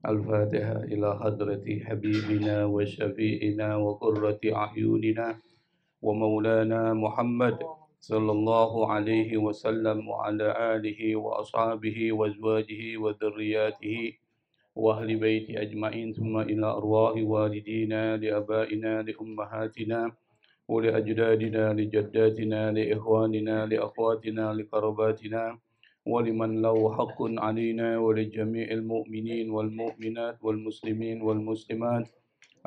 الفاتحة إلى حضرة حبيبنا وشفيئنا وقرة أعيننا ومولانا محمد صلى الله عليه وسلم وعلى آله وأصحابه وأزواجه وذرياته وأهل بيت أجمعين ثم إلى أرواح والدينا لآبائنا لأمهاتنا ولأجدادنا لجداتنا لإخواننا لأخواتنا لقرباتنا ولمن له حق علينا ولجميع المؤمنين والمؤمنات والمسلمين والمسلمات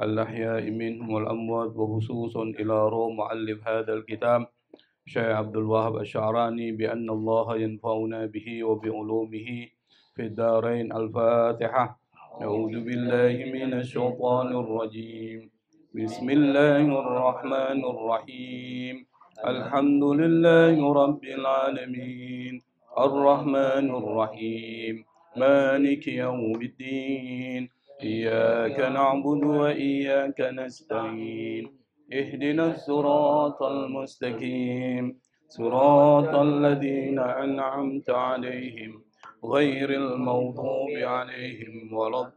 الأحياء منهم والأموات وخصوصا إلى روح مؤلف هذا الكتاب شيخ عبد الوهاب الشعراني بأن الله ينفعنا به وبعلومه في الدارين. الفاتحة. أعوذ بالله من الشيطان الرجيم. بسم الله الرحمن الرحيم. الحمد لله رب العالمين الرحمن الرحيم مالك يوم الدين إياك نعبد وإياك نستعين اهدنا الصراط المستقيم صراط الذين أنعمت عليهم غير المغضوب عليهم ولا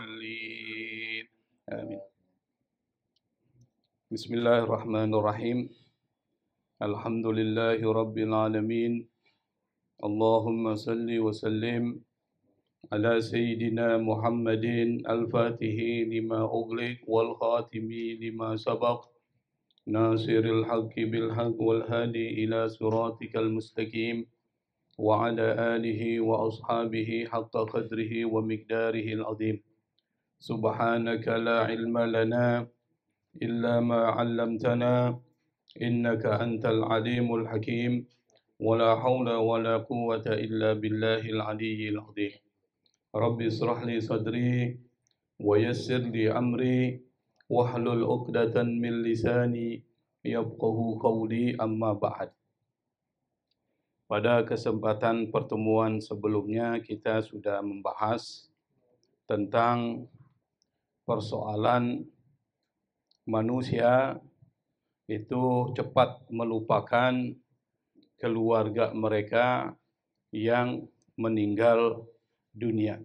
الضالين آمين. بسم الله الرحمن الرحيم. الحمد لله رب العالمين. اللهم صل وسلم على سيدنا محمد الفاتح لما أغلق والخاتم لما سبق ناصر الحق بالحق والهادي إلى صراطك المستقيم وعلى آله وأصحابه حق قدره ومقداره العظيم. سبحانك لا علم لنا إلا ما علمتنا إنك أنت العليم الحكيم ولا حول ولا قوة إلا بالله العلي العظيم. رب اشرح لي صدري ويسر لي أمري واحلل عقدة من لساني يفقه قولي أما بعد. Pada kesempatan pertemuan sebelumnya kita sudah membahas tentang persoalan manusia itu cepat melupakan keluarga mereka yang meninggal dunia.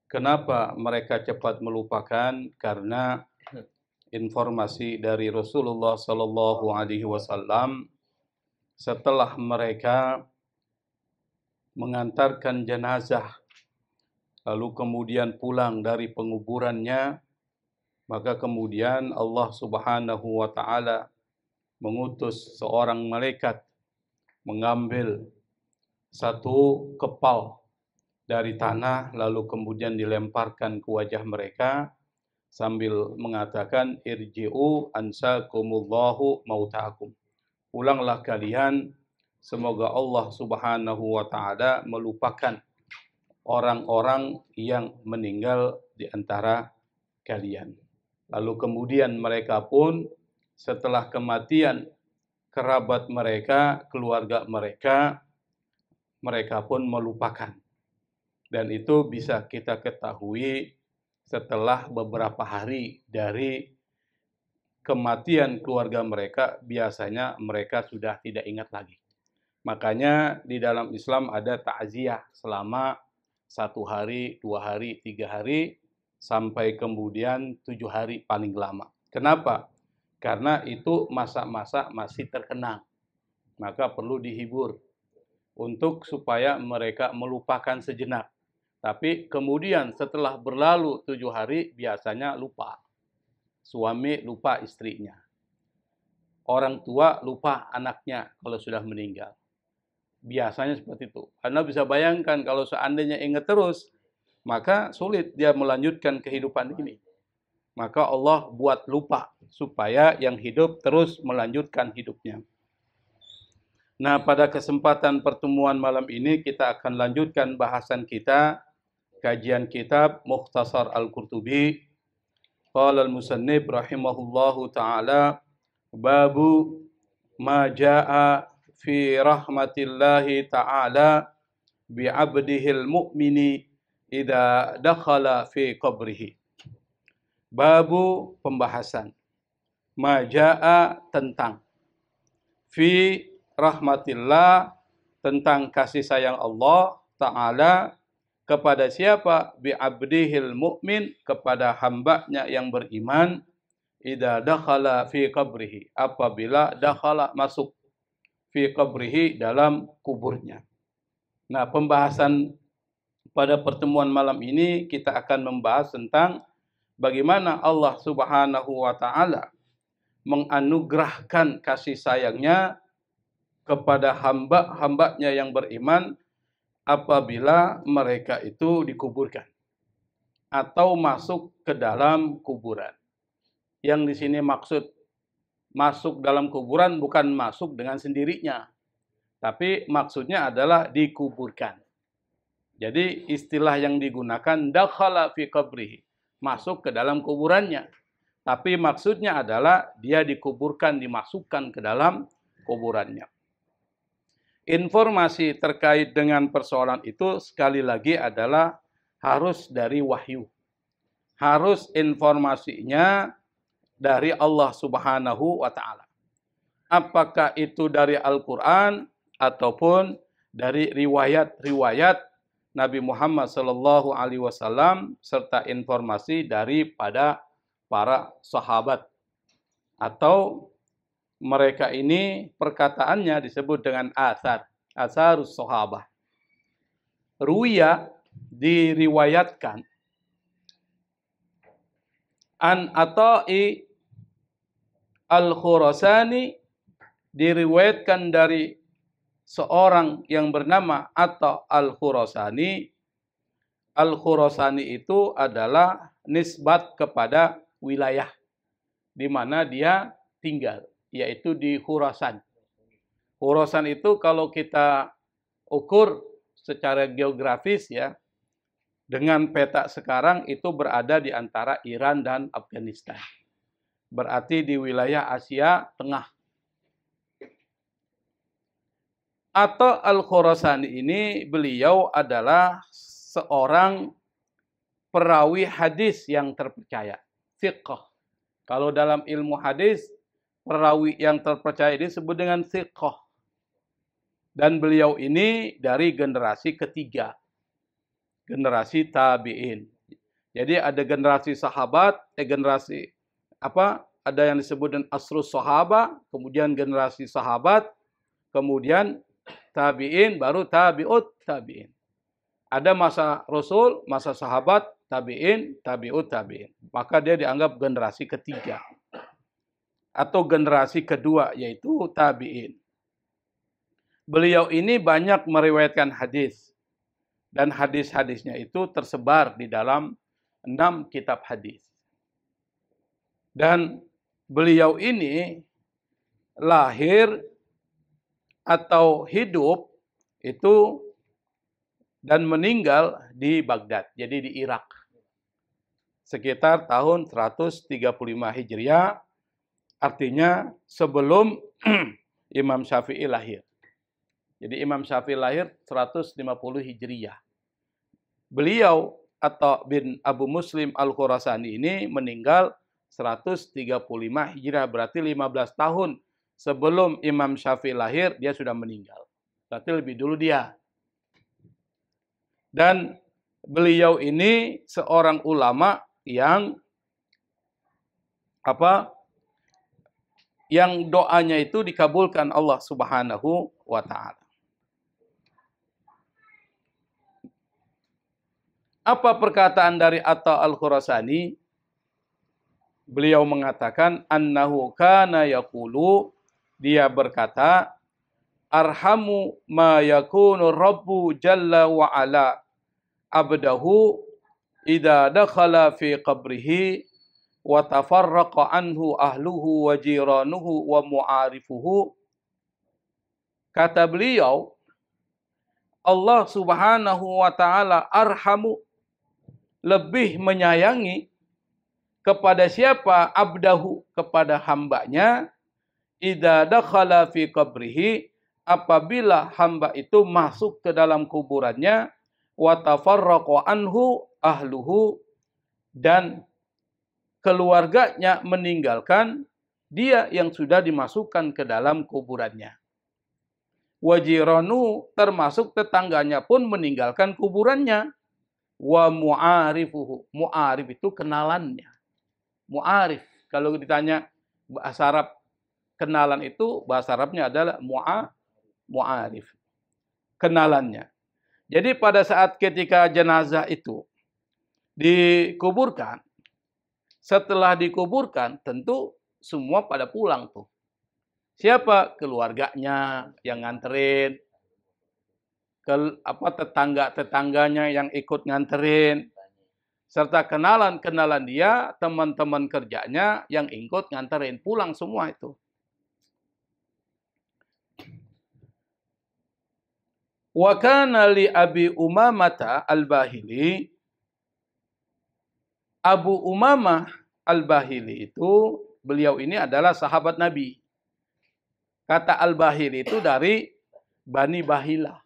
Kenapa mereka cepat melupakan? Karena informasi dari Rasulullah Sallallahu Alaihi Wasallam setelah mereka mengantarkan jenazah lalu kemudian pulang dari penguburannya, maka kemudian Allah Subhanahu wa taala mengutus seorang malaikat mengambil satu kepal dari tanah lalu kemudian dilemparkan ke wajah mereka sambil mengatakan irji'u ansakumullahu mautakum. Pulanglah kalian, semoga Allah Subhanahu wa taala melupakan orang-orang yang meninggal di antara kalian. Lalu kemudian mereka pun setelah kematian kerabat mereka, keluarga mereka, mereka pun melupakan. Dan itu bisa kita ketahui setelah beberapa hari dari kematian keluarga mereka, biasanya mereka sudah tidak ingat lagi. Makanya di dalam Islam ada takziah selama 1 hari, 2 hari, 3 hari, sampai kemudian 7 hari paling lama. Kenapa? Karena itu masa-masa masih terkenang. Maka perlu dihibur untuk supaya mereka melupakan sejenak. Tapi kemudian setelah berlalu 7 hari biasanya lupa. Suami lupa istrinya. Orang tua lupa anaknya kalau sudah meninggal. Biasanya seperti itu. Anda bisa bayangkan kalau seandainya ingat terus, maka sulit dia melanjutkan kehidupan ini. Maka Allah buat lupa supaya yang hidup terus melanjutkan hidupnya. Nah, pada kesempatan pertemuan malam ini kita akan lanjutkan bahasan kita, kajian kitab Mukhtasar Al-Qurtubi. Qala al-musannif rahimahullahu ta'ala babu ma jaa fi rahmatillahi ta'ala bi'abdihil mu'mini idza dakhala fi qabrihi. Babu pembahasan ma jaa tentang fi rahmatillah tentang kasih sayang Allah Ta'ala kepada siapa? Bi abdihil mu'min, kepada hambanya yang beriman, idza dakhala fi qabrihi, apabila dakhala masuk, fi qabrihi dalam kuburnya. Nah, pembahasan pada pertemuan malam ini kita akan membahas tentang bagaimana Allah Subhanahu wa taala menganugerahkan kasih sayangnya kepada hamba-hambanya yang beriman apabila mereka itu dikuburkan atau masuk ke dalam kuburan. Yang di sini maksud masuk dalam kuburan bukan masuk dengan sendirinya, tapi maksudnya adalah dikuburkan. Jadi istilah yang digunakan dakhala fi qabrihi, masuk ke dalam kuburannya. Tapi maksudnya adalah dia dikuburkan, dimasukkan ke dalam kuburannya. Informasi terkait dengan persoalan itu sekali lagi adalah harus dari wahyu. Harus informasinya dari Allah Subhanahu wa taala. Apakah itu dari Al-Qur'an ataupun dari riwayat-riwayat Nabi Muhammad sallallahu alaihi wasallam serta informasi daripada para sahabat, atau mereka ini perkataannya disebut dengan asarus sahabah. Ruya, diriwayatkan, an Ata'i al-Khurasani, diriwayatkan dari seorang yang bernama Ata al-Khurasani. Al-Khurasani itu adalah nisbat kepada wilayah di mana dia tinggal, yaitu di Khurasan. Khurasan itu kalau kita ukur secara geografis ya, dengan peta sekarang itu berada di antara Iran dan Afghanistan. Berarti di wilayah Asia Tengah. Atau Al-Khurasani ini beliau adalah seorang perawi hadis yang terpercaya. Thiqah. Kalau dalam ilmu hadis, perawi yang terpercaya disebut dengan thiqah. Dan beliau ini dari generasi ketiga. Generasi tabi'in. Jadi ada generasi sahabat, ada yang disebut dengan asrus sahabah, kemudian generasi sahabat, kemudian tabi'in, baru tabi'ut tabi'in. Ada masa Rasul, masa sahabat, tabi'in, tabi'ut tabi'in. Maka dia dianggap generasi ketiga. Atau generasi kedua, yaitu tabi'in. Beliau ini banyak meriwayatkan hadis. Dan hadis-hadisnya itu tersebar di dalam 6 kitab hadis. Dan beliau ini lahir atau hidup itu dan meninggal di Baghdad, jadi di Irak. Sekitar tahun 135 Hijriah, artinya sebelum Imam Syafi'i lahir. Jadi Imam Syafi'i lahir 150 Hijriah. Beliau atau bin Abu Muslim Al-Khurasani ini meninggal 135 Hijriah, berarti 15 tahun sebelum Imam Syafi'i lahir dia sudah meninggal. Berarti lebih dulu dia. Dan beliau ini seorang ulama yang doanya itu dikabulkan Allah Subhanahu wa taala. Apa perkataan dari Atta al-Khurasani? Beliau mengatakan annahu kana yaqulu, dia berkata, arhamu ma yakunu rabbu jalla wa ala abdahu idza dakhala fi qabrihi wa tafarraqa anhu ahluhu wa jiranuhu wa mu'arifuhu. Kata beliau, Allah Subhanahu wa taala arhamu, lebih menyayangi kepada siapa? Abdahu, kepada hambanya, idza dakhala fi qabrihi, apabila hamba itu masuk ke dalam kuburannya, wa tafarraqa anhu ahluhu, dan keluarganya meninggalkan dia yang sudah dimasukkan ke dalam kuburannya. Wa jiranu, termasuk tetangganya pun meninggalkan kuburannya. wa mu'arifuhu. Mu'arif itu kenalannya. Mu'arif. Kalau ditanya bahasa Arab kenalan itu, bahasa Arabnya adalah mu'arif. Kenalannya. Jadi pada saat ketika jenazah itu dikuburkan, setelah dikuburkan tentu semua pada pulang tuh. Siapa? Keluarganya yang nganterin, tetangga-tetangganya yang ikut nganterin, serta kenalan-kenalan dia, teman-teman kerjanya yang ikut nganterin, pulang semua itu. Wa kana li Abi Umamah Al-Bahili, Abu Umamah Al-Bahili itu, beliau ini adalah sahabat Nabi. Kata Al-Bahili itu dari Bani Bahila.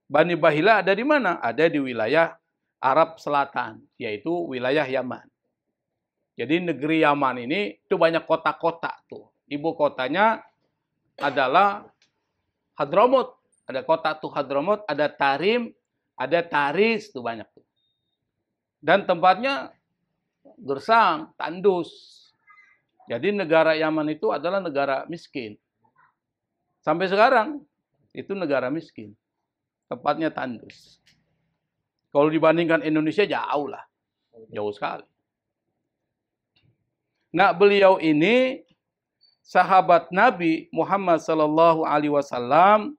Bani Bahila ada di mana? Ada di wilayah Arab Selatan, yaitu wilayah Yaman. Jadi negeri Yaman ini itu banyak kota-kota tuh. Ibu kotanya adalah Hadramut. Ada kota tuh Hadramut, ada Tarim, ada Taris, tuh banyak tuh. Dan tempatnya gersang, tandus. Jadi negara Yaman itu adalah negara miskin. Sampai sekarang itu negara miskin. Tempatnya tandus. Kalau dibandingkan Indonesia jauh lah. Jauh sekali. Nah, beliau ini sahabat Nabi Muhammad sallallahu alaihi wasallam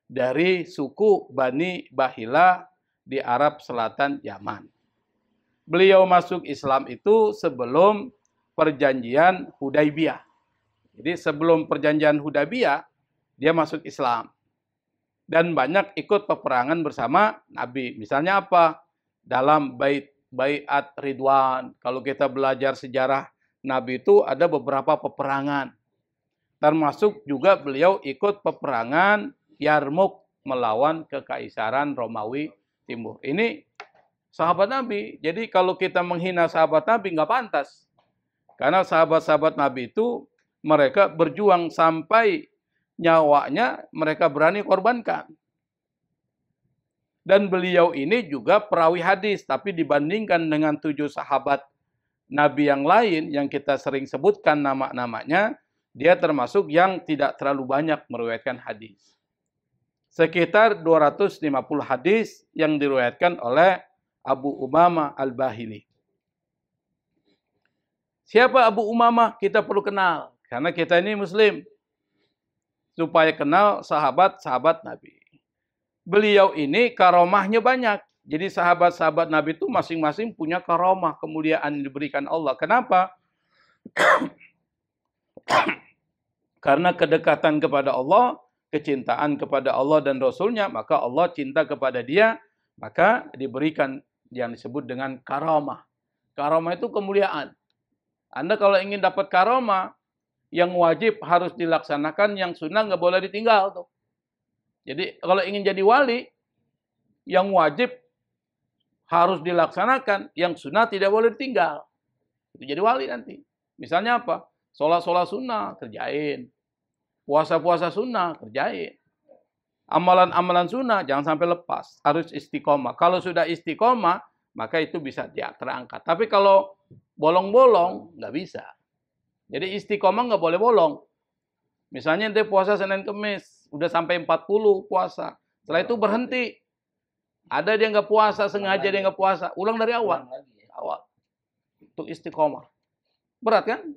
dari suku Bani Bahila di Arab Selatan Yaman. Beliau masuk Islam itu sebelum perjanjian Hudaibiyah. Jadi sebelum perjanjian Hudaibiyah, dia masuk Islam. Dan banyak ikut peperangan bersama Nabi. Misalnya apa? Dalam Baiat Ridwan. Kalau kita belajar sejarah Nabi itu ada beberapa peperangan. Termasuk juga beliau ikut peperangan Yarmuk melawan Kekaisaran Romawi Timur. Ini sahabat Nabi. Jadi kalau kita menghina sahabat Nabi nggak pantas. Karena sahabat-sahabat Nabi itu mereka berjuang sampai nyawanya mereka berani korbankan. Dan beliau ini juga perawi hadis. Tapi dibandingkan dengan 7 sahabat Nabi yang lain yang kita sering sebutkan nama-namanya, dia termasuk yang tidak terlalu banyak meriwayatkan hadis. Sekitar 250 hadis yang diriwayatkan oleh Abu Umamah Al-Bahili. Siapa Abu Umamah? Kita perlu kenal. Karena kita ini Muslim. Supaya kenal sahabat-sahabat Nabi. Beliau ini karomahnya banyak. Jadi sahabat-sahabat Nabi itu masing-masing punya karomah, kemuliaan yang diberikan Allah. Kenapa? Karena kedekatan kepada Allah, kecintaan kepada Allah dan Rasulnya, maka Allah cinta kepada dia, maka diberikan yang disebut dengan karomah. Karomah itu kemuliaan. Anda kalau ingin dapat karomah, yang wajib harus dilaksanakan, yang sunnah nggak boleh ditinggal tuh. Jadi kalau ingin jadi wali, yang wajib harus dilaksanakan, yang sunnah tidak boleh ditinggal. Itu jadi wali nanti. Misalnya apa? Sholat-sholat sunnah, kerjain. Puasa-puasa sunnah, kerjain. Amalan-amalan sunnah, jangan sampai lepas. Harus istiqomah. Kalau sudah istiqomah, maka itu bisa terangkat. Tapi kalau bolong-bolong, nggak bisa. Jadi istiqomah nggak boleh bolong. Misalnya dia puasa Senin Kemis, udah sampai 40 puasa. Setelah itu berhenti. Ada dia nggak puasa, sengaja dia nggak puasa. Ulang dari awal. Itu istiqomah. Berat kan?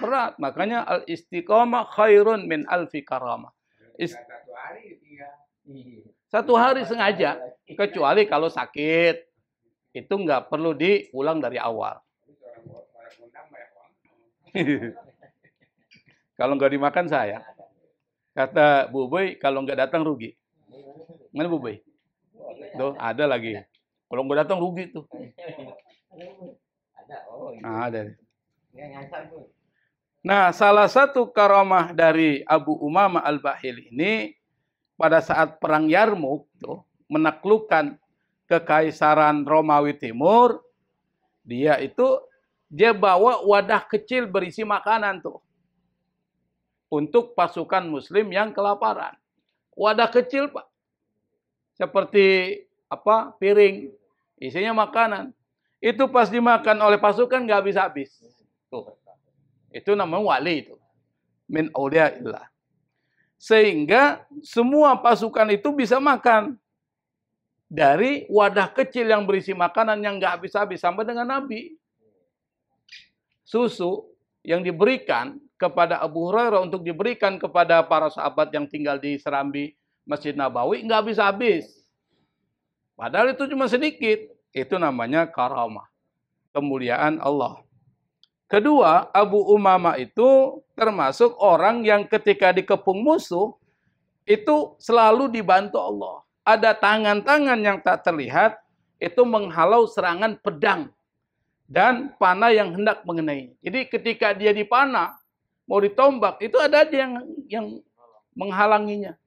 Berat. Makanya al-istiqomah khairun min alfi karamah. Satu hari sengaja. Kecuali kalau sakit. Itu nggak perlu diulang dari awal. Kalau nggak dimakan saya. Kata Bu Boy, kalau nggak datang rugi. Mana Bu Boy? Tuh, ada lagi. Kalau nggak datang rugi tuh. Ada. Nah, salah satu karamah dari Abu Umamah Al-Bahili ini pada saat perang Yarmuk tuh menaklukkan Kekaisaran Romawi Timur, dia bawa wadah kecil berisi makanan tuh untuk pasukan Muslim yang kelaparan. Wadah kecil, Pak. Seperti piring. Isinya makanan. Itu pas dimakan oleh pasukan nggak habis-habis. Tuh. Itu namanya wali itu. Min auliyaillah. Sehingga semua pasukan itu bisa makan. Dari wadah kecil yang berisi makanan yang nggak habis-habis sampai dengan Nabi. Susu yang diberikan kepada Abu Hurairah untuk diberikan kepada para sahabat yang tinggal di serambi Masjid Nabawi nggak habis-habis. Padahal itu cuma sedikit. Itu namanya karamah. Kemuliaan Allah. Kedua, Abu Umamah itu termasuk orang yang ketika dikepung musuh, itu selalu dibantu Allah. Ada tangan-tangan yang tak terlihat, itu menghalau serangan pedang dan panah yang hendak mengenai. Jadi ketika dia dipanah, mau ditombak, itu ada aja yang menghalanginya.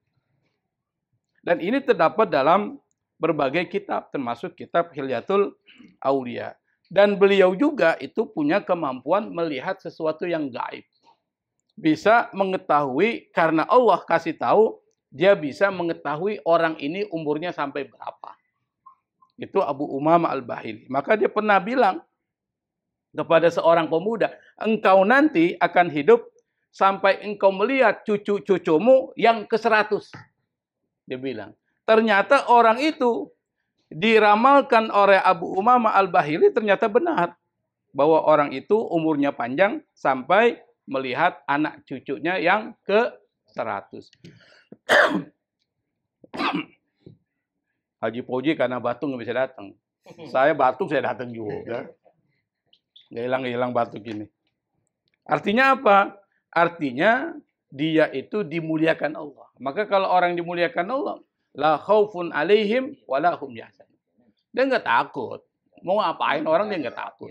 Dan ini terdapat dalam berbagai kitab, termasuk kitab Hilyatul Aulia. Dan beliau juga itu punya kemampuan melihat sesuatu yang gaib. Bisa mengetahui, karena Allah kasih tahu, dia bisa mengetahui orang ini umurnya sampai berapa. Itu Abu Umamah Al-Bahili. Maka dia pernah bilang kepada seorang pemuda, engkau nanti akan hidup sampai engkau melihat cucu-cucumu yang ke-100. Dia bilang. Ternyata orang itu diramalkan oleh Abu Umamah Al-Bahili ternyata benar. Bahwa orang itu umurnya panjang sampai melihat anak cucunya yang ke-100. Haji Poji karena batuk nggak bisa datang. Saya batuk, saya datang juga. Nggak hilang batuk ini. Artinya apa? Artinya dia itu dimuliakan Allah. Maka kalau orang dimuliakan Allah, la khaufun alaihim wala hum yahzanun. Dia nggak takut. Mau ngapain orang dia nggak takut.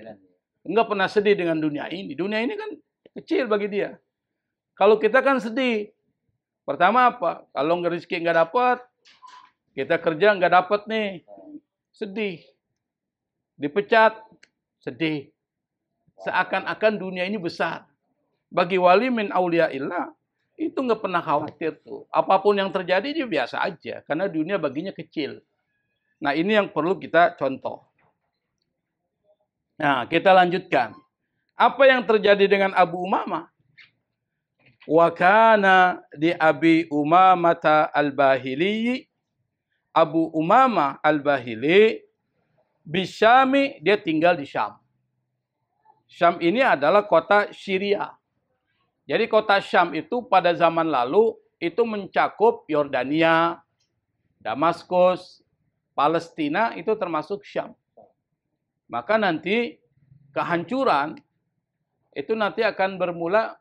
Nggak pernah sedih dengan dunia ini. Dunia ini kan kecil bagi dia. Kalau kita kan sedih. Pertama apa? Kalau rezeki nggak dapat, kita kerja nggak dapat nih, sedih. Dipecat, sedih. Seakan-akan dunia ini besar. Bagi wali min auliyaillah, itu nggak pernah khawatir tuh. Apapun yang terjadi dia biasa aja. Karena dunia baginya kecil. Nah ini yang perlu kita contoh. Nah kita lanjutkan. Apa yang terjadi dengan Abu Umamah? Wa kana di Abi Umamah Al-Bahili. Abu Umamah Al-Bahili bisyami, dia tinggal di Syam. Syam ini adalah kota Syria. Jadi kota Syam itu pada zaman lalu itu mencakup Yordania, Damaskus, Palestina, itu termasuk Syam. Maka nanti kehancuran itu nanti akan bermula,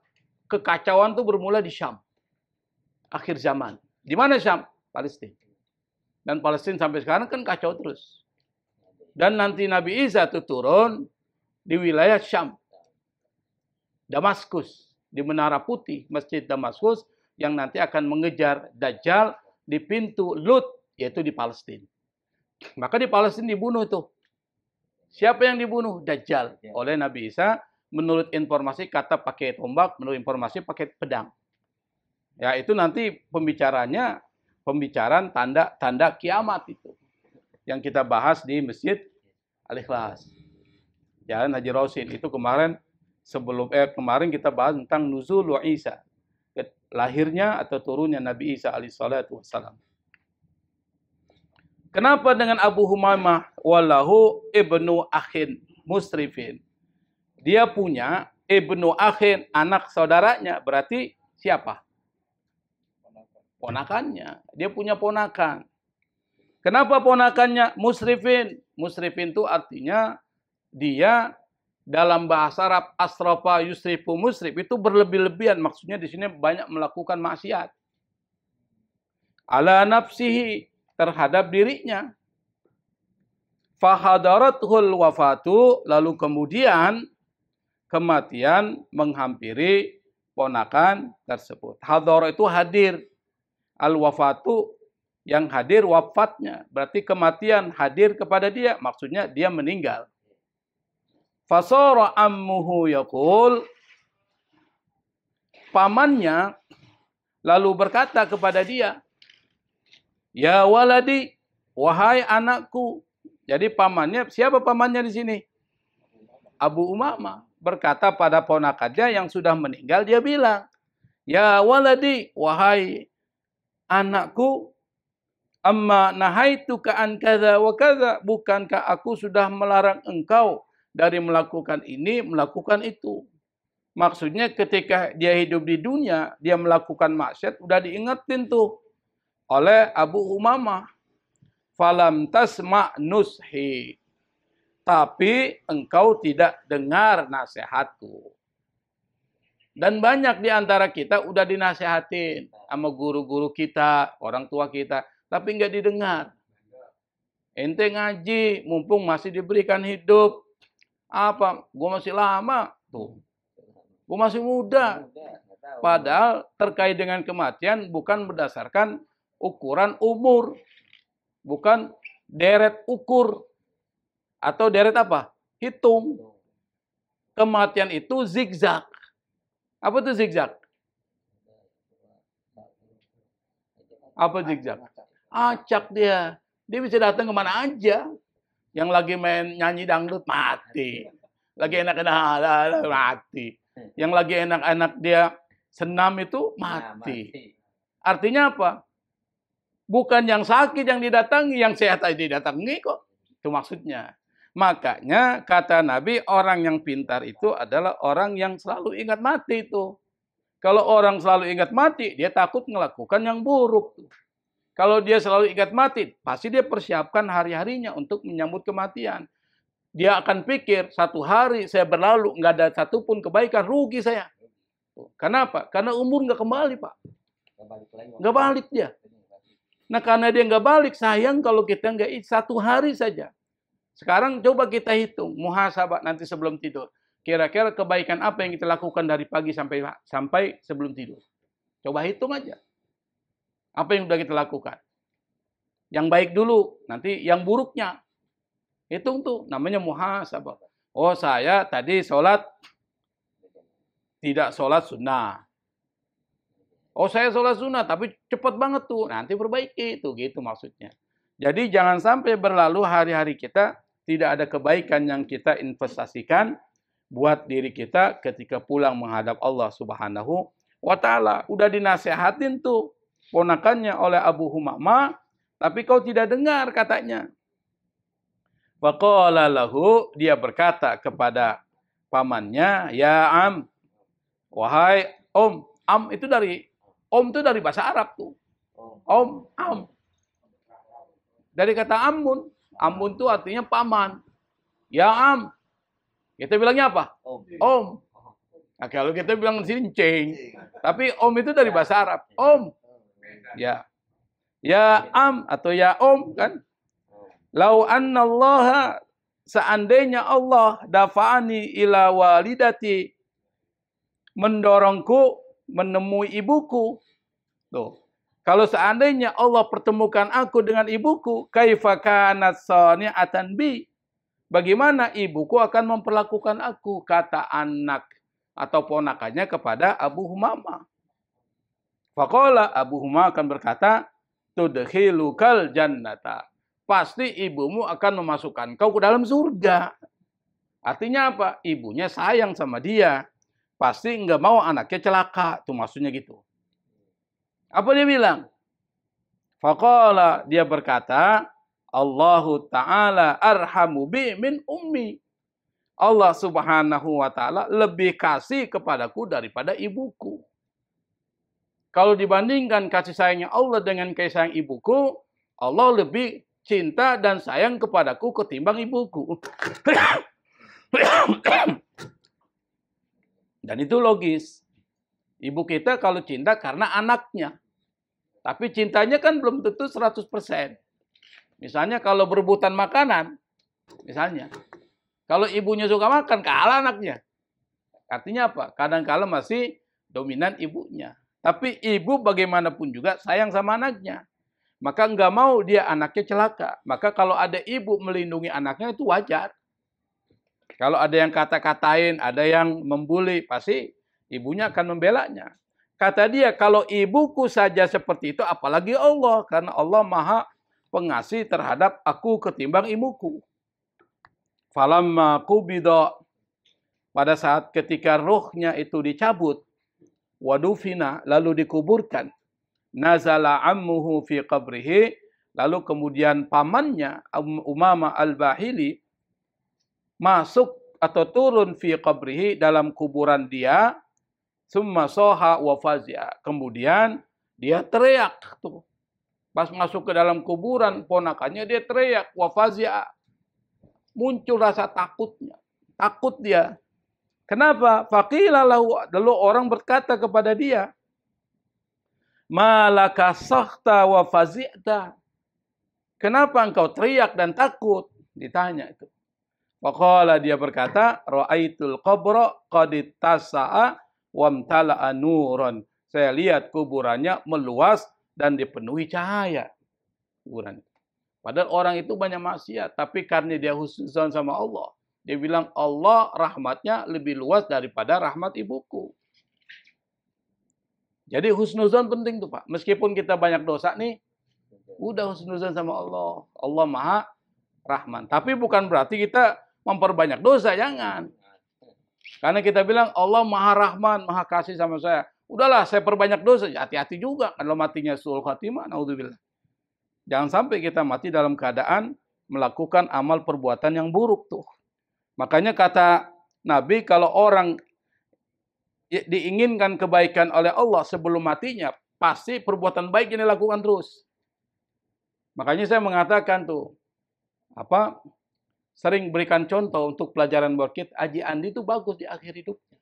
kekacauan itu bermula di Syam. Akhir zaman. Di mana Syam? Palestina. Dan Palestina sampai sekarang kan kacau terus. Dan nanti Nabi Isa itu turun di wilayah Syam. Damaskus. Di Menara Putih, Masjid Damaskus, yang nanti akan mengejar Dajjal di pintu Lut, yaitu di Palestina. Maka di Palestina dibunuh itu. Siapa yang dibunuh? Dajjal. Oleh Nabi Isa, menurut informasi kata pakai tombak, menurut informasi pakai pedang. Ya itu nanti pembicaraan tanda kiamat itu. Yang kita bahas di Masjid Al-Ikhlas. Jalan Haji Rosin. Itu kemarin kita bahas tentang Nuzul Isa. Lahirnya atau turunnya Nabi Isa alaihissalatu wassalam. Kenapa dengan Abu Umamah wallahu ibnu akhin musrifin? Dia punya ibnu akhin, anak saudaranya, berarti siapa? Ponakannya. Dia punya ponakan. Kenapa ponakannya musrifin? Musrifin itu artinya dia dalam bahasa Arab asrafa yusrifu musrif itu berlebih-lebihan. Maksudnya di sini banyak melakukan maksiat. Ala nafsihi, terhadap dirinya. Fahadarathul wafatu, lalu kemudian kematian menghampiri ponakan tersebut. Hadar itu hadir. Al-wafatu yang hadir wafatnya. Berarti kematian hadir kepada dia. Maksudnya dia meninggal. Fasara ammuhu yaqul. Pamannya lalu berkata kepada dia, ya waladi, wahai anakku, Jadi pamannya, siapa pamannya di sini? Abu Umamah berkata pada ponakannya yang sudah meninggal, dia bilang, ya waladi, wahai anakku, amma nahaituka an kadza wa kadza, bukankah aku sudah melarang engkau dari melakukan ini, melakukan itu. Maksudnya ketika dia hidup di dunia, dia melakukan maksiat, udah diingetin tuh oleh Abu Umamah. Falam tasma' nushi. Tapi engkau tidak dengar nasihatku. Dan banyak di antara kita udah dinasehatin sama guru-guru kita, orang tua kita, tapi nggak didengar. Ente ngaji, mumpung masih diberikan hidup. Apa? Gue masih lama tuh. Gue masih muda. Padahal terkait dengan kematian bukan berdasarkan ukuran umur. Bukan deret ukur. Atau deret apa? Hitung. Kematian itu zigzag. Apa itu zigzag? Apa zigzag? Acak dia. Dia bisa datang kemana aja. Yang lagi main nyanyi dangdut, mati. Lagi enak-enak, mati. Yang lagi enak-enak dia senam itu, mati. Artinya apa? Bukan yang sakit yang didatangi, yang sehat aja didatangi kok. Itu maksudnya. Makanya kata Nabi, orang yang pintar itu adalah orang yang selalu ingat mati itu. Kalau orang selalu ingat mati, dia takut melakukan yang buruk. Kalau dia selalu ingat mati, pasti dia persiapkan hari-harinya untuk menyambut kematian. Dia akan pikir, satu hari saya berlalu, nggak ada satupun kebaikan, rugi saya. Kenapa? Karena umur nggak kembali, Pak. Nggak balik dia. Nah, karena dia nggak balik, sayang kalau kita nggak satu hari saja. Sekarang coba kita hitung, muhasabah nanti sebelum tidur. Kira-kira kebaikan apa yang kita lakukan dari pagi sampai sebelum tidur. Coba hitung aja. Apa yang sudah kita lakukan. Yang baik dulu, nanti yang buruknya. Hitung tuh, namanya muhasabah. Oh, saya tadi sholat, tidak sholat sunnah. Oh, saya sholat sunnah, tapi cepat banget tuh. Nanti perbaiki, tuh gitu maksudnya. Jadi jangan sampai berlalu hari-hari kita, tidak ada kebaikan yang kita investasikan buat diri kita ketika pulang menghadap Allah Subhanahu wa Ta'ala. Udah dinasehatin tuh ponakannya oleh Abu Umamah, tapi kau tidak dengar katanya. Faqala lahu, dia berkata kepada pamannya, ya am, wahai om. Am itu dari bahasa Arab tuh. Om, am. Dari kata amun. Amun itu artinya paman. Ya am. Kita bilangnya apa? Om. Nah, kalau kita bilang cincing. Tapi om itu dari bahasa Arab. Om. Ya. Ya am atau ya om kan. Lau annallaha, seandainya Allah dafa'ani ila walidati, mendorongku menemui ibuku. Tuh. Kalau seandainya Allah pertemukan aku dengan ibuku, kaifa kanat sani'atan bi? Bagaimana ibuku akan memperlakukan aku? Kata anak atau ponakannya kepada Abu Umamah. Faqala, Abu Umamah akan berkata, tudkhilukal jannata. Pasti ibumu akan memasukkan kau ke dalam surga. Artinya apa? Ibunya sayang sama dia. Pasti nggak mau anaknya celaka. Itu maksudnya gitu. Apa dia bilang? Faqala, dia berkata, Allahu Ta'ala arhamu bi min ummi. Allah Subhanahu wa Ta'ala lebih kasih kepadaku daripada ibuku. Kalau dibandingkan kasih sayangnya Allah dengan kasih sayang ibuku, Allah lebih cinta dan sayang kepadaku ketimbang ibuku. Dan itu logis. Ibu kita kalau cinta karena anaknya. Tapi cintanya kan belum tentu 100%. Misalnya kalau berebutan makanan, misalnya. Kalau ibunya suka makan, kalah anaknya. Artinya apa? Kadang-kala masih dominan ibunya. Tapi ibu bagaimanapun juga sayang sama anaknya. Maka nggak mau dia anaknya celaka. Maka kalau ada ibu melindungi anaknya itu wajar. Kalau ada yang kata-katain, ada yang membuli, pasti ibunya akan membelanya. Kata dia, kalau ibuku saja seperti itu, apalagi Allah. Karena Allah maha pengasih terhadap aku ketimbang ibuku. Falamma qubida, pada saat ketika rohnya itu dicabut, wadufina, lalu dikuburkan, nazala ammuhu fi qabrihi, lalu kemudian pamannya Umamah al-Bahili masuk atau turun fi qabrihi, dalam kuburan dia, summa soha wa fazia, kemudian dia teriak tuh. Pas masuk ke dalam kuburan ponakannya, dia teriak wa fazia, muncul rasa takutnya. Takut dia. Kenapa? Faqila lahu, lalu orang berkata kepada dia, malaka sakhta wa fazi'ta, kenapa engkau teriak dan takut? Ditanya itu. Faqala, dia berkata, ra'aitul qabra qad ittasa'a wamtala'a nuran. Saya lihat kuburannya meluas dan dipenuhi cahaya. Kuburan. Padahal orang itu banyak maksiat, tapi karena dia husnuzon sama Allah, dia bilang Allah rahmatnya lebih luas daripada rahmat ibuku. Jadi husnuzon penting tuh Pak. Meskipun kita banyak dosa nih, udah husnuzon sama Allah. Allah Maha Rahman. Tapi bukan berarti kita memperbanyak dosa, jangan. Karena kita bilang Allah Maha Rahman, Maha Kasih sama saya. Udahlah, saya perbanyak dosa. Hati-hati juga kalau matinya suul khatimah, naudzubillah. Jangan sampai kita mati dalam keadaan melakukan amal perbuatan yang buruk tuh. Makanya kata Nabi, kalau orang diinginkan kebaikan oleh Allah sebelum matinya, pasti perbuatan baik yang dilakukan terus. Makanya saya mengatakan tuh, sering berikan contoh untuk pelajaran buat kita, Haji Andi itu bagus di akhir hidupnya.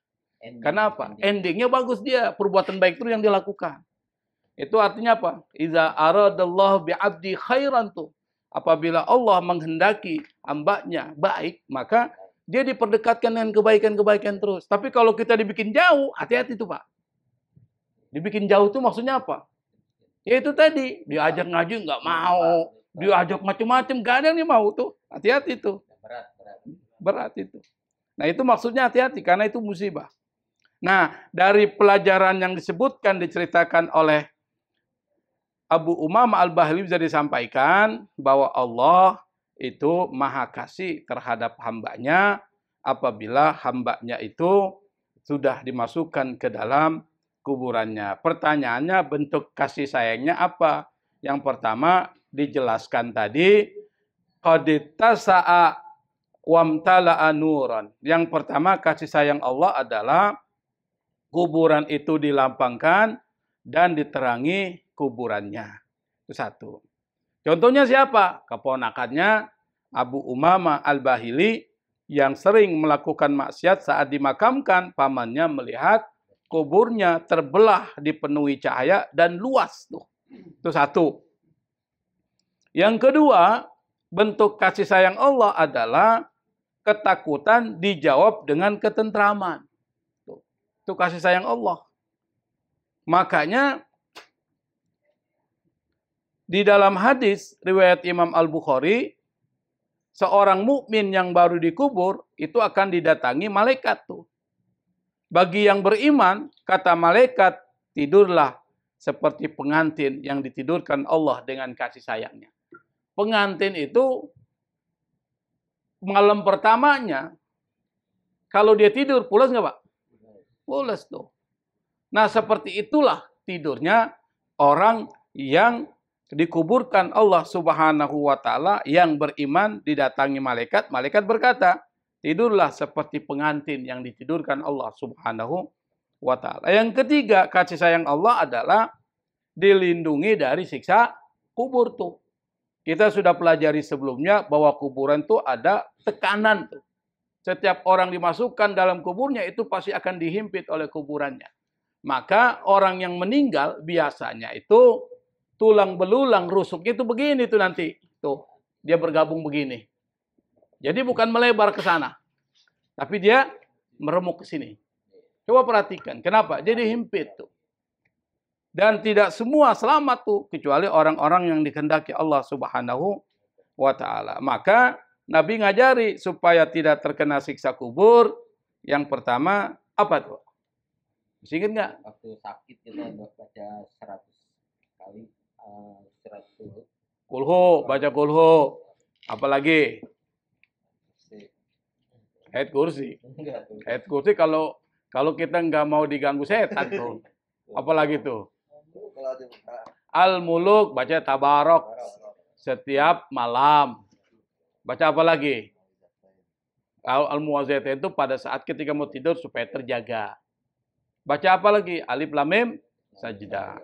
Kenapa? Endingnya bagus dia, perbuatan baik itu yang dilakukan. Itu artinya apa? Iza aradallahu bi'abdi khairan tuh. Apabila Allah menghendaki hambanya baik, maka dia diperdekatkan dengan kebaikan-kebaikan terus. Tapi kalau kita dibikin jauh, hati-hati tuh Pak. Dibikin jauh tuh maksudnya apa? Ya itu tadi, diajak ngaji nggak mau, diajak macam-macam, gak ada yang dia mau tuh. Hati-hati tuh. Berat itu. Nah itu maksudnya hati-hati, karena itu musibah. Nah dari pelajaran yang disebutkan, diceritakan oleh Abu Umamah al-Bahili bisa disampaikan bahwa Allah itu maha kasih terhadap hambanya apabila hambanya itu sudah dimasukkan ke dalam kuburannya. Pertanyaannya, bentuk kasih sayangnya apa? Yang pertama dijelaskan tadi, qadittasa'a wamtala'a nuran. Yang pertama kasih sayang Allah adalah kuburan itu dilapangkan dan diterangi kuburannya. Itu satu. Contohnya siapa? Keponakannya Abu Umamah al-Bahili yang sering melakukan maksiat. Saat dimakamkan, pamannya melihat kuburnya terbelah, dipenuhi cahaya dan luas tuh. Itu satu. Yang kedua, bentuk kasih sayang Allah adalah ketakutan dijawab dengan ketentraman. Itu kasih sayang Allah. Makanya di dalam hadis riwayat Imam Al-Bukhari, seorang mukmin yang baru dikubur itu akan didatangi malaikat tuh. Bagi yang beriman, kata malaikat, tidurlah seperti pengantin yang ditidurkan Allah dengan kasih sayangnya. Pengantin itu malam pertamanya, kalau dia tidur, pulas nggak Pak? Pulas tuh. Nah seperti itulah tidurnya orang yang dikuburkan Allah Subhanahu wa Ta'ala, yang beriman didatangi malaikat. Malaikat berkata, tidurlah seperti pengantin yang ditidurkan Allah Subhanahu wa Ta'ala. Yang ketiga, kasih sayang Allah adalah dilindungi dari siksa kubur tuh. Kita sudah pelajari sebelumnya bahwa kuburan tuh ada tekanan tuh. Setiap orang dimasukkan dalam kuburnya itu pasti akan dihimpit oleh kuburannya. Maka orang yang meninggal biasanya itu tulang belulang rusuknya itu begini tuh nanti. Tuh, dia bergabung begini. Jadi bukan melebar ke sana. Tapi dia meremuk ke sini. Coba perhatikan. Kenapa? Jadi himpit tuh. Dan tidak semua selamat tuh. Kecuali orang-orang yang dikehendaki Allah Subhanahu wa Ta'ala. Maka Nabi ngajari supaya tidak terkena siksa kubur. Yang pertama, apa tuh? Masih ingat nggak? Waktu sakit kita baca 100 kali surat Kulhu, baca kulhu. Apalagi? Ayat kursi. Ayat kursi kalau kita nggak mau diganggu setan tuh. Apalagi tuh? Al-Muluk, baca tabarok setiap malam. Baca apa lagi? Al-Muwazzatin itu pada saat ketika mau tidur supaya terjaga. Baca apa lagi? Alif Lam Mim Sajdah.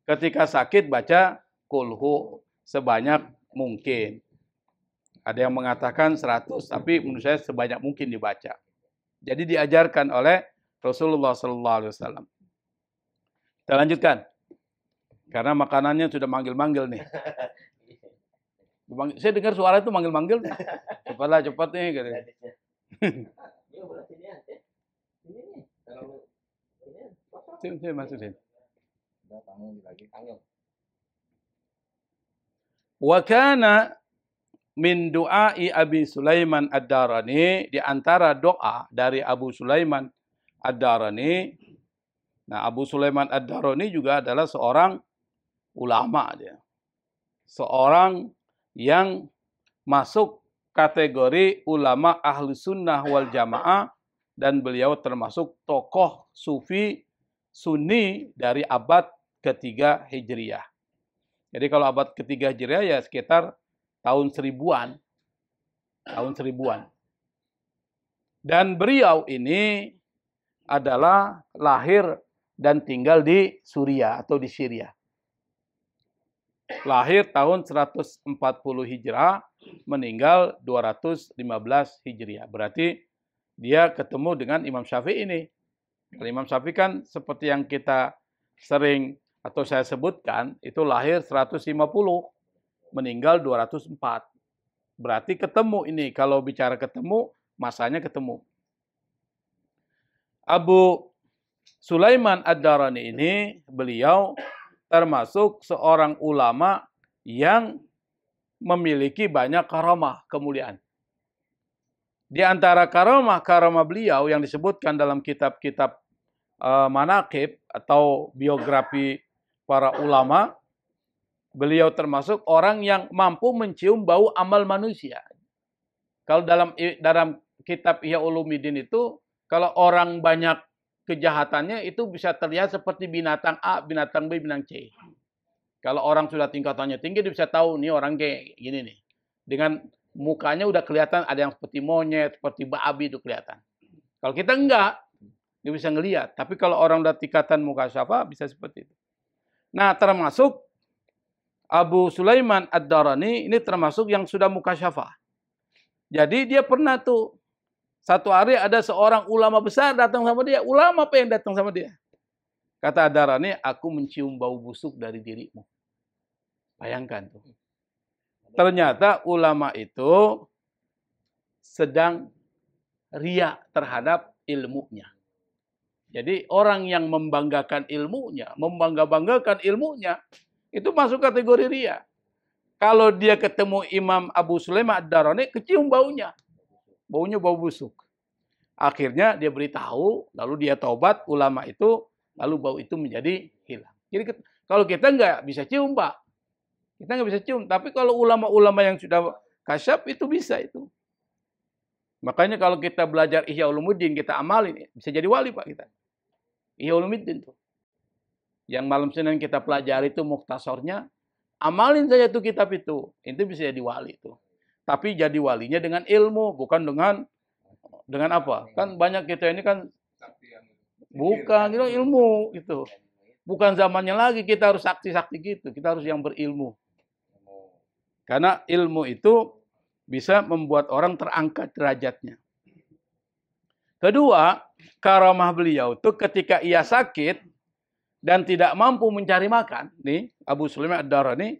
Ketika sakit baca kulhu sebanyak mungkin. Ada yang mengatakan 100, tapi menurut saya sebanyak mungkin dibaca. Jadi diajarkan oleh Rasulullah SAW. Kita lanjutkan. Karena makanannya sudah manggil-manggil nih. Saya dengar suara itu manggil-manggil. Cepatlah, cepat nih. Gitu. Sini, masuk sini. Wa kana min du'ai Abi Sulaiman Ad-Darani, di antara doa dari Abu Sulaiman Ad-Darani. Nah, Abu Sulaiman Ad-Darani juga adalah seorang ulama dia. Seorang yang masuk kategori ulama ahlu sunnah wal jamaah, dan beliau termasuk tokoh sufi sunni dari abad ketiga Hijriah. Jadi kalau abad ketiga Hijriah ya sekitar tahun 1000-an. Tahun 1000-an. Dan beliau ini adalah lahir dan tinggal di Suriah atau di Syria. Lahir tahun 140 Hijrah, meninggal 215 Hijriah. Berarti dia ketemu dengan Imam Syafi'i ini. Imam Syafi'i kan seperti yang kita sering atau saya sebutkan, itu lahir 150, meninggal 204. Berarti ketemu ini, kalau bicara ketemu, masanya ketemu. Abu Sulaiman Ad-Darani ini, beliau termasuk seorang ulama yang memiliki banyak karamah, kemuliaan. Di antara karamah beliau yang disebutkan dalam kitab-kitab manaqib atau biografi para ulama, beliau termasuk orang yang mampu mencium bau amal manusia. Kalau dalam kitab Ihya Ulumuddin itu, kalau orang banyak kejahatannya itu bisa terlihat seperti binatang A, binatang B, binatang C. Kalau orang sudah tingkatannya tinggi, dia bisa tahu nih orang kayak gini nih. Dengan mukanya udah kelihatan ada yang seperti monyet, seperti babi itu kelihatan. Kalau kita enggak, dia bisa ngelihat. Tapi kalau orang udah tingkatan mukasyafah, bisa seperti itu. Nah, termasuk Abu Sulaiman Ad-Darani ini termasuk yang sudah mukasyafah. Jadi dia pernah tuh, satu hari ada seorang ulama besar datang sama dia. Ulama apa yang datang sama dia? Kata Ad-Darani, aku mencium bau busuk dari dirimu. Bayangkan tuh. Ternyata ulama itu sedang riya terhadap ilmunya. Jadi orang yang membanggakan ilmunya, membangga-banggakan ilmunya, itu masuk kategori riya. Kalau dia ketemu Imam Abu Sulaiman Ad-Darani, kecium baunya. Baunya bau busuk. Akhirnya dia beritahu, lalu dia taubat, ulama itu, lalu bau itu menjadi hilang. Jadi kalau kita nggak bisa cium, Pak. Kita nggak bisa cium. Tapi kalau ulama-ulama yang sudah kasyaf, itu bisa itu. Makanya kalau kita belajar Ihya Ulumuddin, kita amalin, bisa jadi wali, Pak, kita. Ihya Ulumuddin tuh. Yang malam Senin kita pelajari itu muktasornya, amalin saja tuh kitab itu. Itu bisa jadi wali tuh. Tapi jadi walinya dengan ilmu, bukan dengan apa? Kan banyak kita ini kan bukan gitu, ilmu gitu. Bukan zamannya lagi kita harus sakti-sakti gitu. Kita harus yang berilmu. Karena ilmu itu bisa membuat orang terangkat derajatnya. Kedua, karamah beliau itu ketika ia sakit dan tidak mampu mencari makan, nih Abu Sulaiman Ad-Darani,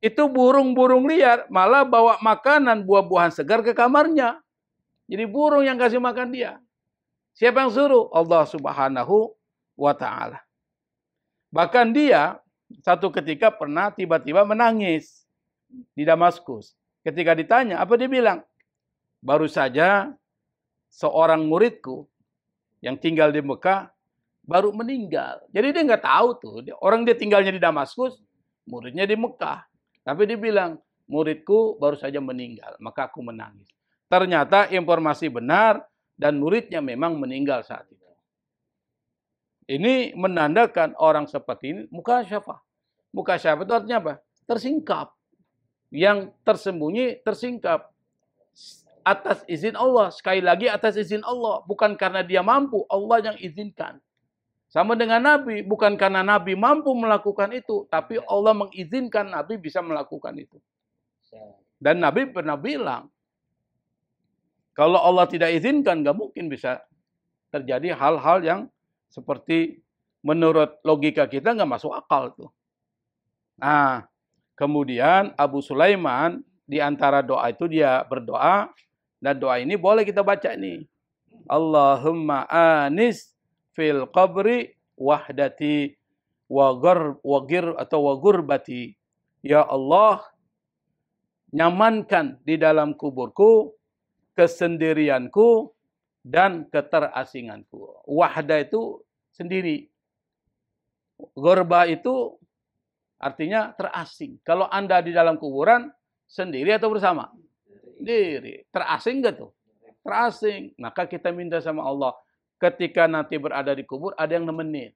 itu burung-burung liar malah bawa makanan buah-buahan segar ke kamarnya. Jadi burung yang kasih makan dia. Siapa yang suruh? Allah Subhanahu wa Ta'ala. Bahkan dia satu ketika pernah tiba-tiba menangis di Damaskus. Ketika ditanya, apa dia bilang? Baru saja seorang muridku yang tinggal di Mekah baru meninggal. Jadi dia nggak tahu tuh. Orang dia tinggalnya di Damaskus, muridnya di Mekah. Tapi dia bilang, muridku baru saja meninggal, maka aku menangis. Ternyata informasi benar dan muridnya memang meninggal saat itu. Ini menandakan orang seperti ini mukasyafah. Mukasyafah itu artinya apa? Tersingkap. Yang tersembunyi tersingkap. Atas izin Allah. Sekali lagi atas izin Allah. Bukan karena dia mampu, Allah yang izinkan. Sama dengan Nabi. Bukan karena Nabi mampu melakukan itu. Tapi Allah mengizinkan Nabi bisa melakukan itu. Dan Nabi pernah bilang, kalau Allah tidak izinkan, nggak mungkin bisa terjadi hal-hal yang seperti menurut logika kita nggak masuk akal tuh. Nah, kemudian Abu Sulaiman di antara doa itu dia berdoa, dan doa ini boleh kita baca nih. Allahumma anis fil qabri wahdati wa gurbati. Ya Allah, nyamankan di dalam kuburku kesendirianku dan keterasinganku. Wahda itu sendiri. Ghurba itu artinya terasing. Kalau Anda di dalam kuburan, sendiri atau bersama? Sendiri. Terasing nggak tuh? Terasing. Maka kita minta sama Allah. Ketika nanti berada di kubur, ada yang nemenin.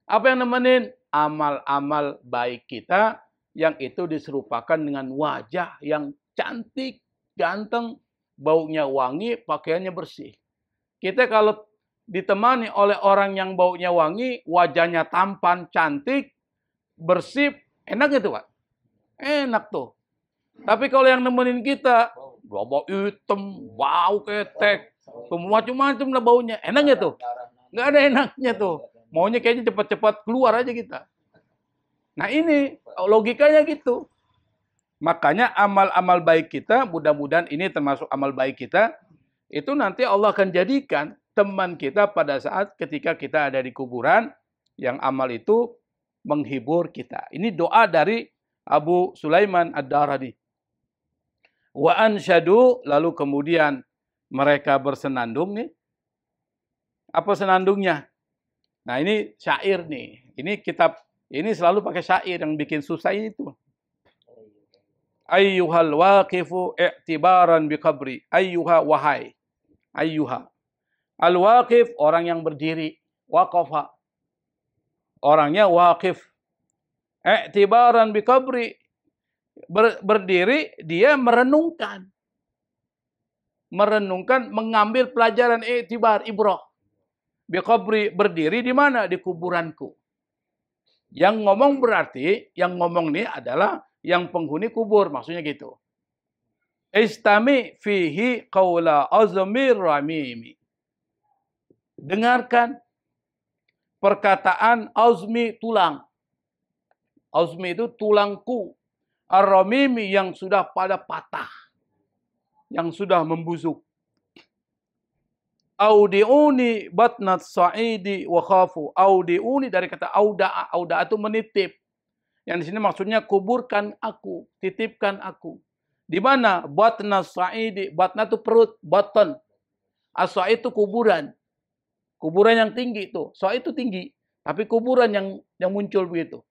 Apa yang nemenin? Amal-amal baik kita, yang itu diserupakan dengan wajah yang cantik, ganteng, baunya wangi, pakaiannya bersih. Kita kalau ditemani oleh orang yang baunya wangi, wajahnya tampan, cantik, bersih, enak gitu Pak? Enak tuh. Tapi kalau yang nemenin kita, bau hitam, bau ketek, macam-macam lah baunya. Enak gitu? Nggak ada enaknya tuh. Maunya kayaknya cepat-cepat keluar aja kita. Nah ini logikanya gitu. Makanya amal-amal baik kita, mudah-mudahan ini termasuk amal baik kita, itu nanti Allah akan jadikan teman kita pada saat ketika kita ada di kuburan, yang amal itu menghibur kita. Ini doa dari Abu Sulaiman Ad-Darani. Wa ansyadu, lalu kemudian mereka bersenandung nih. Apa senandungnya? Nah ini syair nih. Ini kitab, ini selalu pakai syair, yang bikin susah itu. Ayyuhal waqifu i'tibaran biqabri. Ayyuha, wahai. Ayyuha. Al-waqif, orang yang berdiri. Waqafa. Orangnya waqif. I'tibaran biqabri. Berdiri, dia merenungkan. Merenungkan, mengambil pelajaran i'tibar, ibrah. Biqabri, berdiri di mana? Di kuburanku. Yang ngomong berarti, yang ngomong ini adalah yang penghuni kubur, maksudnya gitu. Istami fihi qawla azmir ramimi. Dengarkan perkataan azmi, tulang. Azmi itu tulangku. Ar-ramimi, yang sudah pada patah. Yang sudah membusuk. Audi'uni batnat sa'idi wa khafu. Audi'uni dari kata auda'a. Auda'a itu menitip. Yang di sini maksudnya kuburkan aku, titipkan aku. Di mana? Batna sa'idi. Batna itu perut, batan. As-sa'id itu kuburan. Kuburan yang tinggi itu. Sa'id itu tinggi, tapi kuburan yang muncul begitu.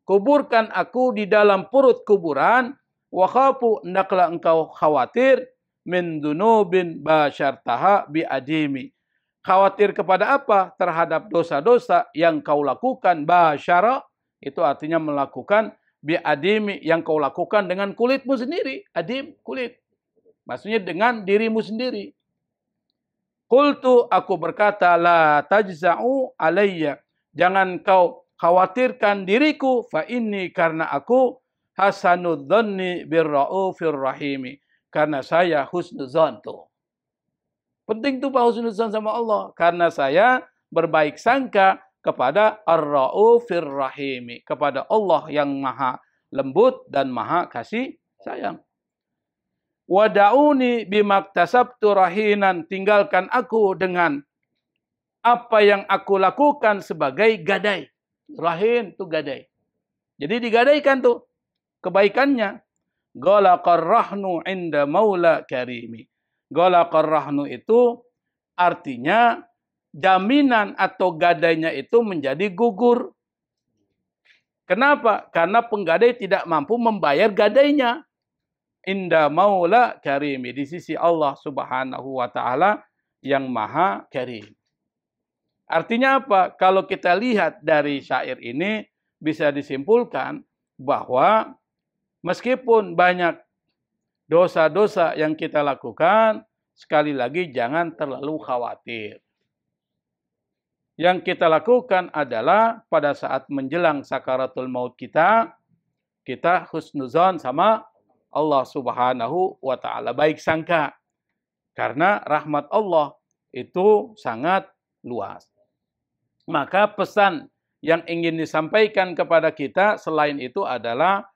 Kuburkan aku di dalam perut kuburan. Wa khafu, hendaklah engkau khawatir min dzunubin basyartaha bi adimi. Khawatir kepada apa? Terhadap dosa-dosa yang kau lakukan. Basyara itu artinya melakukan, bi adimi, yang kau lakukan dengan kulitmu sendiri. Adim, kulit. Maksudnya dengan dirimu sendiri. Qultu, aku berkata, la tajza'u alayya. Jangan kau khawatirkan diriku, fa inni, karena aku hasanudzanni birraufir rahimi. Karena saya husnuzan tuh. Penting tuh Pak husnuzan sama Allah. Karena saya berbaik sangka kepada Ar-Raufir Rahimi, kepada Allah yang maha lembut dan maha kasih sayang. Wada'uni bimaktasabtu rahinan, tinggalkan aku dengan apa yang aku lakukan sebagai gadai. Rahin itu gadai. Jadi digadaikan tuh kebaikannya. Ghalaqar rahnu inda maula karimi. Ghalaqar rahnu itu artinya jaminan atau gadainya itu menjadi gugur. Kenapa? Karena penggadai tidak mampu membayar gadainya. Inda maula karimi. Di sisi Allah subhanahu wa ta'ala yang maha karim. Artinya apa? Kalau kita lihat dari syair ini, bisa disimpulkan bahwa meskipun banyak dosa-dosa yang kita lakukan, sekali lagi jangan terlalu khawatir. Yang kita lakukan adalah pada saat menjelang sakaratul maut kita husnuzon sama Allah subhanahu wa ta'ala. Baik sangka. Karena rahmat Allah itu sangat luas. Maka pesan yang ingin disampaikan kepada kita selain itu adalah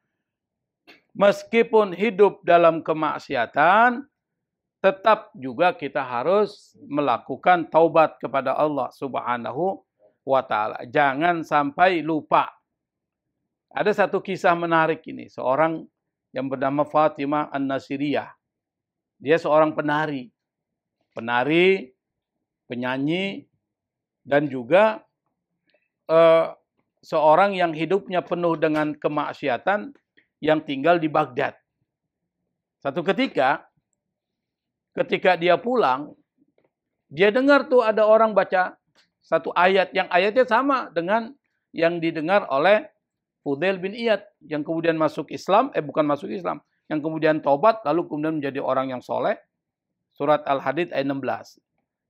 meskipun hidup dalam kemaksiatan, tetap juga kita harus melakukan taubat kepada Allah subhanahu wa ta'ala. Jangan sampai lupa. Ada satu kisah menarik ini. Seorang yang bernama Fatimah An-Nasiriyah. Dia seorang penari. Penari, penyanyi, dan juga seorang yang hidupnya penuh dengan kemaksiatan yang tinggal di Baghdad. Satu ketika dia pulang, dia dengar tuh ada orang baca satu ayat yang ayatnya sama dengan yang didengar oleh Fudail bin Iyad yang kemudian masuk Islam, bukan masuk Islam, yang kemudian taubat lalu kemudian menjadi orang yang soleh. Surat Al-Hadid ayat 16.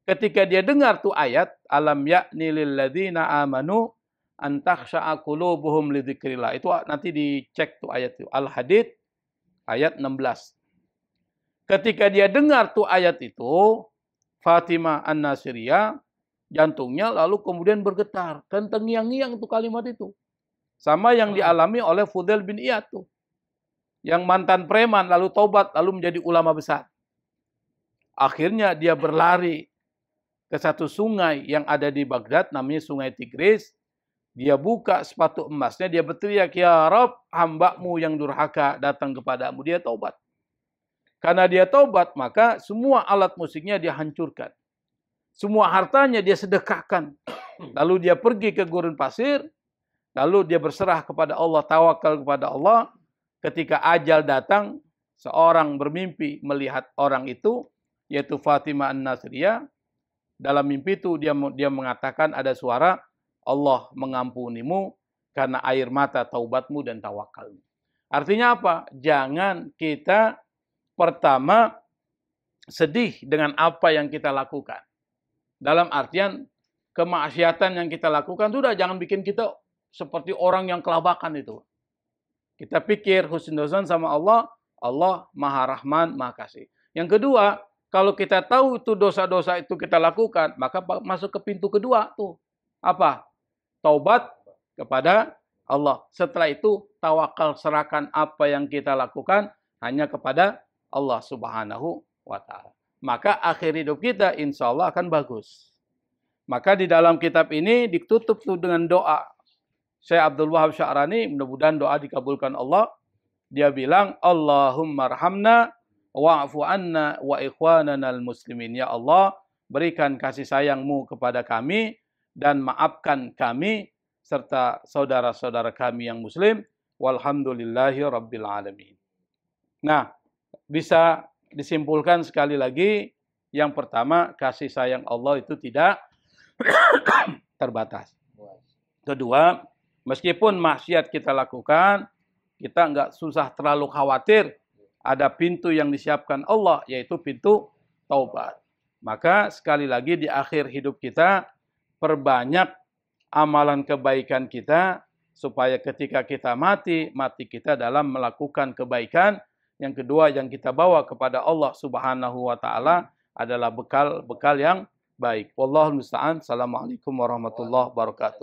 Ketika dia dengar tuh ayat, alam ya'ni lil ladzina amanu an takhsha'a qulubuhum li dzikrillah. Itu nanti dicek tuh ayat itu. Al-Hadid ayat 16. Ketika dia dengar tuh ayat itu, Fatimah An-Nasiriyah, jantungnya lalu kemudian bergetar. Dan terngiang-ngiang tuh kalimat itu. Sama yang dialami oleh Fudail bin Iyad tuh. Yang mantan preman, lalu taubat, lalu menjadi ulama besar. Akhirnya dia berlari ke satu sungai yang ada di Baghdad, namanya Sungai Tigris. Dia buka sepatu emasnya, dia berteriak, ya Rabb, hamba-Mu yang durhaka datang kepadamu. Dia taubat. Karena dia taubat, maka semua alat musiknya dia hancurkan. Semua hartanya dia sedekahkan. Lalu dia pergi ke gurun pasir. Lalu dia berserah kepada Allah, tawakal kepada Allah. Ketika ajal datang, seorang bermimpi melihat orang itu, yaitu Fatimah An-Nasiriyah. Dalam mimpi itu dia mengatakan ada suara, Allah mengampunimu karena air mata taubatmu dan tawakalmu. Artinya apa? Jangan kita pertama sedih dengan apa yang kita lakukan. Dalam artian kemaksiatan yang kita lakukan sudah jangan bikin kita seperti orang yang kelabakan itu. Kita pikir husnuzon sama Allah, Allah Maha Rahman, Maha Kasih. Yang kedua, kalau kita tahu itu dosa-dosa itu kita lakukan, maka masuk ke pintu kedua tuh. Apa? Taubat kepada Allah. Setelah itu tawakal, serahkan apa yang kita lakukan hanya kepada Allah subhanahu wa ta'ala. Maka akhir hidup kita insya Allah akan bagus. Maka di dalam kitab ini ditutup tuh dengan doa. Syekh Abdul Wahab Sya'rani, mudah-mudahan doa dikabulkan Allah. Dia bilang, Allahumma arhamna wa'fu anna wa ikhwanana al-muslimin. Ya Allah, berikan kasih sayang-Mu kepada kami dan maafkan kami serta saudara-saudara kami yang muslim. Walhamdulillahi rabbil alamin. Nah, bisa disimpulkan sekali lagi, yang pertama, kasih sayang Allah itu tidak terbatas. Kedua, meskipun maksiat kita lakukan, kita nggak susah terlalu khawatir. Ada pintu yang disiapkan Allah, yaitu pintu taubat. Maka sekali lagi di akhir hidup kita, perbanyak amalan kebaikan kita, supaya ketika kita mati kita dalam melakukan kebaikan. Yang kedua yang kita bawa kepada Allah subhanahu wa ta'ala adalah bekal yang baik. Wallahul musta'an. Assalamualaikum warahmatullahi wabarakatuh.